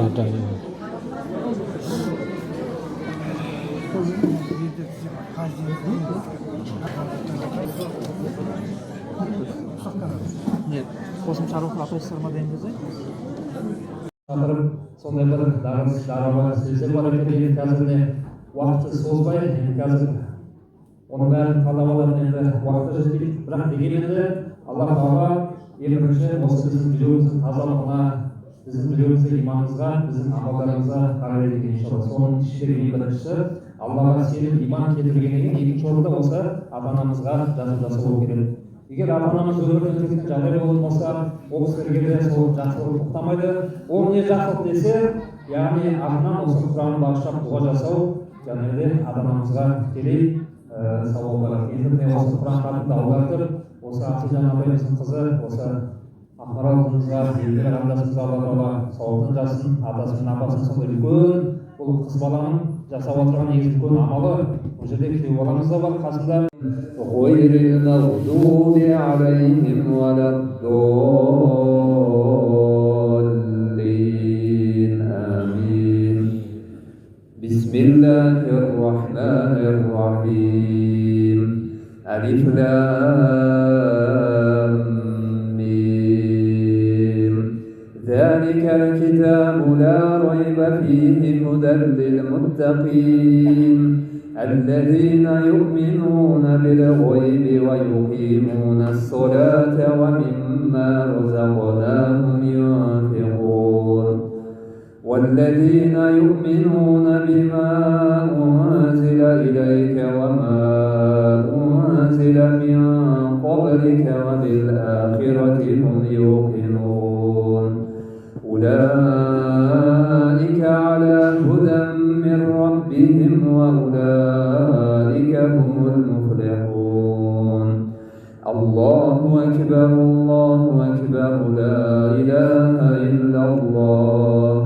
ada ya. Нет, қосымшалық вопростарыма дайындасай. Шақырып, сондай бір дағуа сөздер бар екен, қазір не уақытты созбай, қазір оның бәрін талап алатын енді уақыты жетпейді. Бірақ дегенмен де Алла Тағала ең бірінші осы біздің жүрегіміздің тазалығына, біздің жүрегіміздің иманымызға, біздің амалдарымызға қарайды екен иншалла. Соның ішінде ең біріншісі Аллаға сеніп иман келтіргеннен кейін екінші орында осы ата-анамызға жасау керек. Егер ата-анамыз өмірден өткен жағдай болатын болса, ол кісілерге де сол жақсылық тоқтамайды. Ол не жақсылық десе, яғни артынан осы Құранды бағыштап дұға жасау, және де ата-анамызға тікелей сауал бар. Енді осы Құран хатымды аудартып, осы Асылжан апайымыздың қызы, осы Ақмарал қызымызға, Елдер қарындасымызға Алла Тағала сауабын жазсын, атасы мен апасының сондай үлкен бұл қыз баланың жасап отырған ең үлкен амалы. Бұл жерде күйеу баламыз да бар қасында. غير المغضوب عليهم ولا الضالين آمين. بسم الله الرحمن الرحيم. ألف لام ميم. ذلك الكتاب لا ريب فيه هدى للمتقين الذين يؤمنون بالغيب ويقيمون الصلاة ومما رزقناهم ينفقون والذين يؤمنون بما أنزل إليك وما أنزل من قبلك وبالآخرة هم يوقنون أولئك على هدى من ربهم وأولئك هم المفلحون. الله أكبر الله أكبر لا إله إلا الله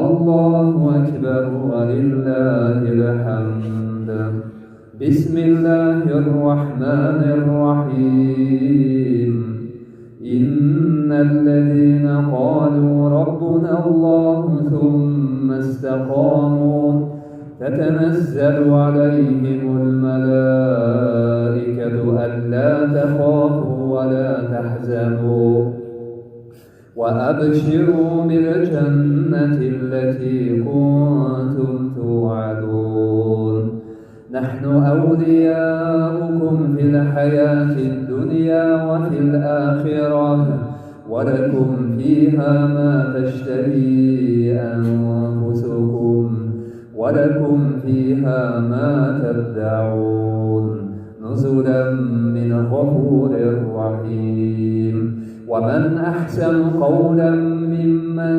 الله أكبر ولله الحمد. بسم الله الرحمن الرحيم. إن الذين قالوا ربنا الله ثم استقاموا تتنزل عليهم الملائكة ألا تخافوا ولا تحزنوا وأبشروا بالجنة التي كنتم توعدون. نحن أولياؤكم في الحياة الدنيا وفي الآخرة ولكم فيها ما تشتهي أنفسكم ولكم فيها ما تدعون نزلا من غفور رحيم. ومن أحسن قولا ممن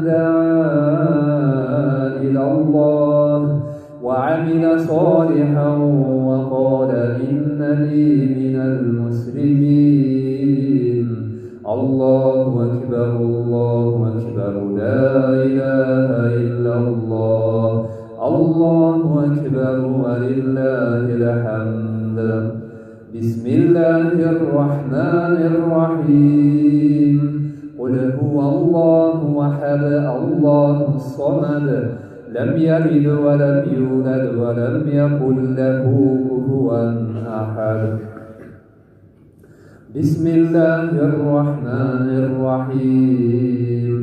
دعا إلى الله وعمل صالحا وقال إنني من المسلمين. الله أكبر الله أكبر لا إله إلا الله الله أكبر ولله الحمد. بسم الله الرحمن الرحيم. قل هو الله أحد الله الصمد لم يلد ولم يولد ولم يكن له كفوا أحد. بسم الله الرحمن الرحيم.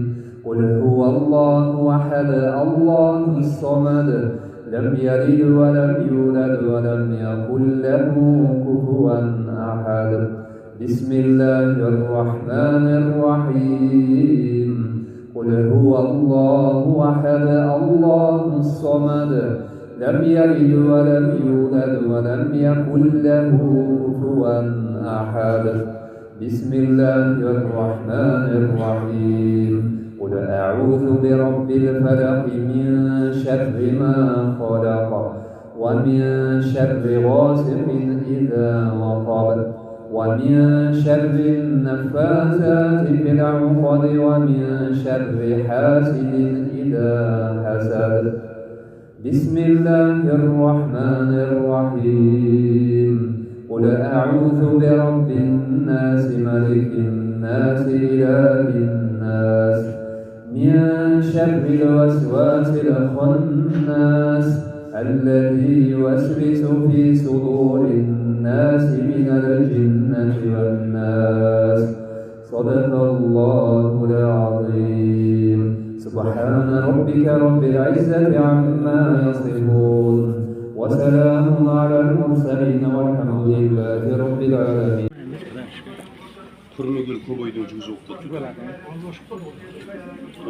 قل هو الله أحد الله الصمد لم يلد ولم يولد ولم يكن له كفوا أحد. بسم الله الرحمن الرحيم. قل هو الله أحد الله الصمد لم يلد ولم يولد ولم يكن له كفوا أحد. بسم الله الرحمن الرحيم. قل أعوذ برب الفلق من شر ما خلق ومن شر غاسق إذا وقب ومن شر النفاثات في العقد ومن شر حاسد إذا حسد. بسم الله الرحمن الرحيم. قل أعوذ برب الناس ملك الناس إله الناس من شر الوسواس الخناس الذي يوسوس في صدور الناس من الجنة والناس. صدق الله العظيم. سبحان ربك رب العزة عما يصفون وسلام على المرسلين والحمد لله رب العالمين. көрмеген көп ойдың жүзі оқтады.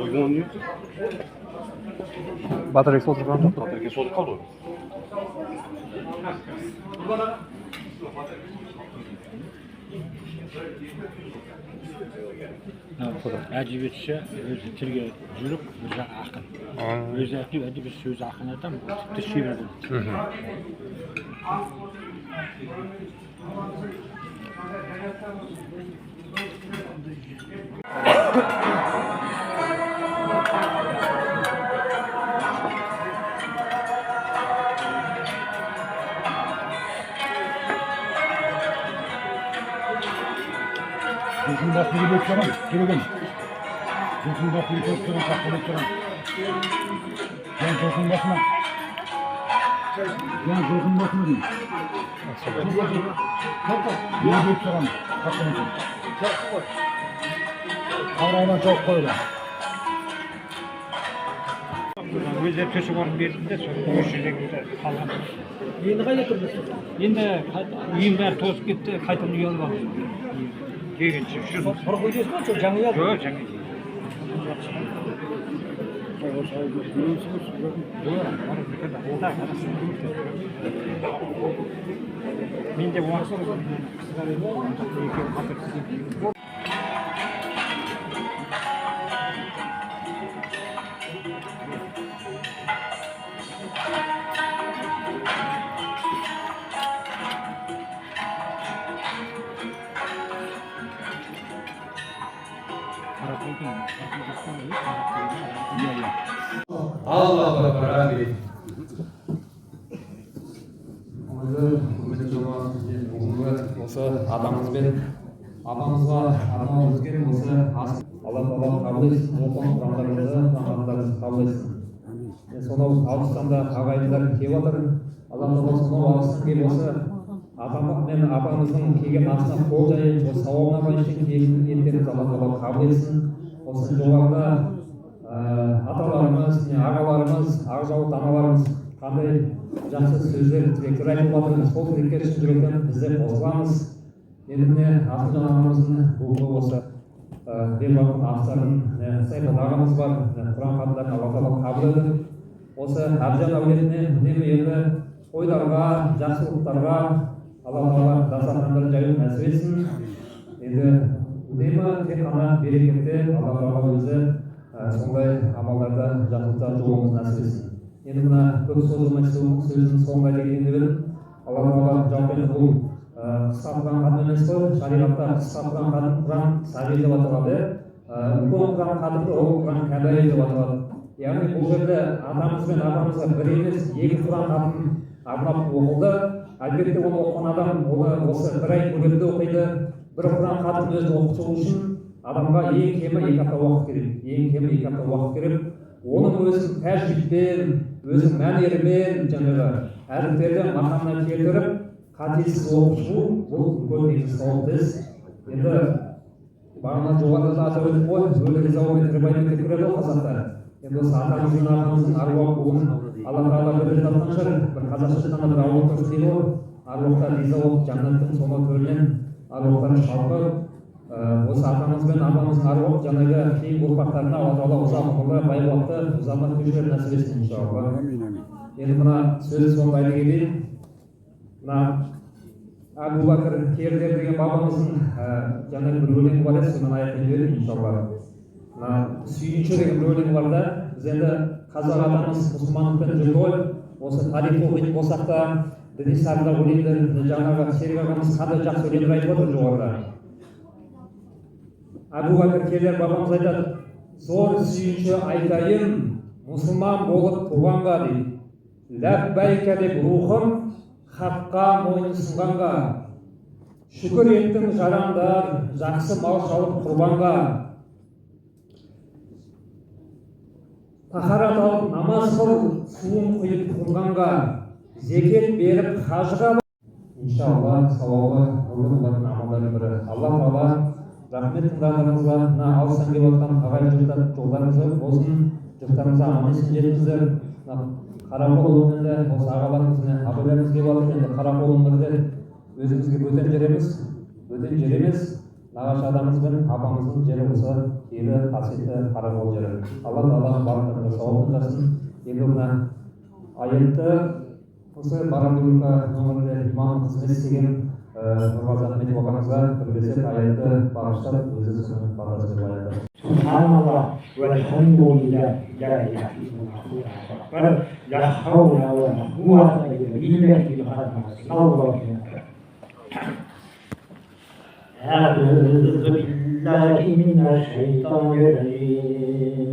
Ойбон не? Батырбек сол тұрған жоқ. Батырбек сол қалды ғой. әдебиетші өзі тілге жүріп өзі ақын. Өзі әдебиет сөзі ақын адам тіпті шебер болды. Gözün basını gibi ötüyorum, görüyorum. Gözün basını gibi ötüyorum, saklı ötüyorum. Ben gözün basına. Ben gözün basına diyeyim. Niye ötüyorum, saklı ötüyorum. Kavrayla çok koydu. Өзі төсі орын берді де сол осы жерде қалған. Енді қайда тұрдыңыз? Енді үйім бәрі тозып кетті, қайтадан үй алып алдым. Дегенше жүрмін. Бұрын қойдыңыз ба? Жоқ, жаңа үй алдым. Жоқ, жаңа үй. Мен де уақытсыз қысқар еді, екеуі қатырсыз. Allahu Akbar. Amin. Құрметті жамағат, бүгінгі осы атамызбен апамызға арнау өткен осы Алла Тағала қабыл етсін, оқыған құрандарымызды, намаздарымызды қабыл етсін. Сонау алыстанда ағайындар келіп жатыр. Алла Тағала сонау алыстан келіп осы атамыз мен апамыздың келген асына қол жайып, осы сауабына байланысты ниеттерімізді Алла Тағала қабыл етсін. Осы жоғарыда аталарымыз, ағаларымыз, ақжауыт аналарымыз қандай жақсы сөздер, тілектер айтып жатыр. Сол тілектер үшін жүректен біз де қосыламыз. Енді міне Ақылжан ағамыздың бүгінгі осы беріп жатқан астарын Сайфат ағамыз бар, Құран хаттарын Алла Тағала қабыл етіп, осы Әбжан әулетіне үнемі енді тойларға, жақсылықтарға Алла Тағала дастархандарын жаюды нәсіп етсін. Енді үнемі тек қана берекетте Алла Тағала өзі сондай амалдарда жақсылықта жолымыз нәсіп етсін. Енді мына көп созылмай сөздің соңына келгенде біліп, Алла Тағала жауап берді, бұл қысқа Құран хатым емес қой, шариғатта қысқа Құран хатым Құран сағи деп аталады, үлкен Құран хатымды ол Құран кәбәйір деп аталады. Яғни бұл жерде атамыз бен апамызға бір емес, екі Құран хатым арнап оқылды. Әлбетте оны оқыған адам оны осы бір ай көлемде оқиды. Бір Құран хатын өзін оқыту үшін адамға ең кемі 2 апта уақыт керек. Ең кемі 2 апта уақыт керек. Оның өзін тәжбитпен, өзін мәнерімен, жаңағы әріптерден мақамына келтіріп, қатесіз оқыту бұл үлкен негізгі сауап іс. Енді бағана жоғарыда атап өтіп қой, өлі зауымен тірбаймен кеткіреді ғой қазақтар. Енді осы атамыздың ағамыздың аруақ болғанын Алла Тағала білдіріп жатқан шығар. Бір қазақша айтқанда бір аруақ көрсетеді ғой. Аруақтар риза болып жаннаттың сонау төрінен аруақтарын шалқып, осы атамыз бен апамыздың аруақ жаңағы кейінгі ұрпақтарына Алла Тағала ұзақ ғұмыр, бай-бақты, ұзақ көшелер нәсіп етсін иншалла. Енді мына сөз соңғы айта кетейін. Мына Әбу Бәкір Кердер деген бабамыздың жаңағы бір өлеңі бар еді, соны аяқтап жіберейін иншалла. Мына сүйінші деген бір өлең бар да, біз енді қазақ атамыз мұсылмандықпен жүрді ғой, осы тарихты оқитын болсақ та, діни сарында өлеңдер, жаңағы Серік ағамыз қандай жақсы өлеңдер айтып отыр жоғарыда. Әбу Бәкір Кердер бабамыз айтады, зор сүйінші айтайын, мұсылман болып туғанға дейді. Ләббәйкә деп рухым хаққа мойынсынғанға, шүкір еттің жарандар, жақсы мал шалып құрбанға. тахарат алып намаз қыл, суын құйып құрғанға, зекет беріп хажға иншалла сауабы нұрлы болатын амалдардың бірі. Алла Тағала рахмет тыңдарыңызға, мына алыстан келіп жатқан ағайын жолдарыңызға болсын, жұрттарыңызға аман есен жетіңіздер. Қарақол өңірінде осы ағаларымыз, абайларымыз келіп жатыр. Енді Қарақол өңірінде өзімізге бөтен жер емес, нағашы адамымыз бен апамыздың жері осы киелі қасиетті Қарақол жері. Алла Тағала барлықтарыңызға сауабын жасасын. Енді мына аятты осы Барамбулка өңірінде имам қызмет істеген Нұрғазы Ахметов ағамызға бірлесіп аятты бағыштап өзі соның батасын деп аяты. Subhanallah velhamdülillah la ilahe illallah la havle ve la kuvvete illa billah. أعوذ بالله من الشيطان الرجيم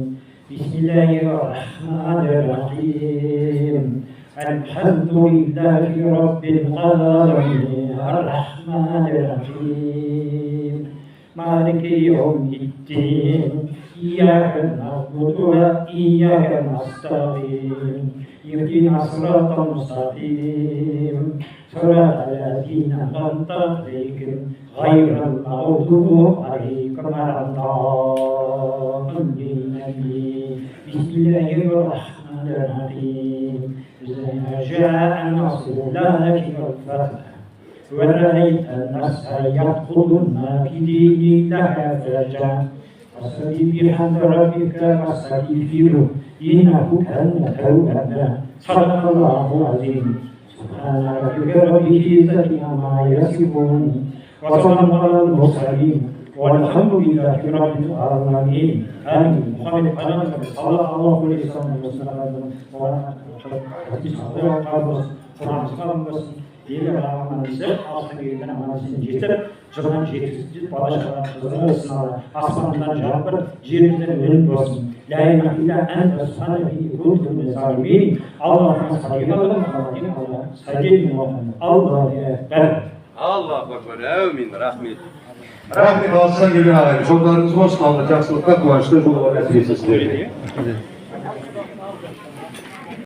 بسم الله الرحمن الرحيم الحمد لله رب العالمين الرحمن الرحيم مالك يوم الدين إياك نعبد وإياك نستعين اهدنا الصراط المستقيم صراط الذين أنعمت عليهم غير المغضوب عليهم ولا الضالين. بسم الله الرحمن الرحيم إذا جاء نصر الله والفتح ورأيت الناس يدخلون في دين الله أفواجا فسبح بحمد ربك واستغفره إنه كان توابا. صدق الله العظيم. سبحان ربك رب العزة عما يصفون وسلام على المرسلين والحمد لله رب العالمين. آمين. محمد صلى الله عليه وسلم Diğer Allah'ın ise altın yerden amanasını getirip, cırdan жеткізіп, бала шағаның қызығын сынады. Аспандан жапыр, жерден өлім болсын. Ла илаха илля анта субханака кунту миназ залимин. Аллахуmme салли ala Muhammad sayyidina Muhammad. Allahu ekber. Allahu ekber. Amin. Rahmet. Rahmet olsun gelin ağabey. Çocuklarınız olsun. Allah жақсылыққа, қуанышты жолға нәсіп етсін сіздерге.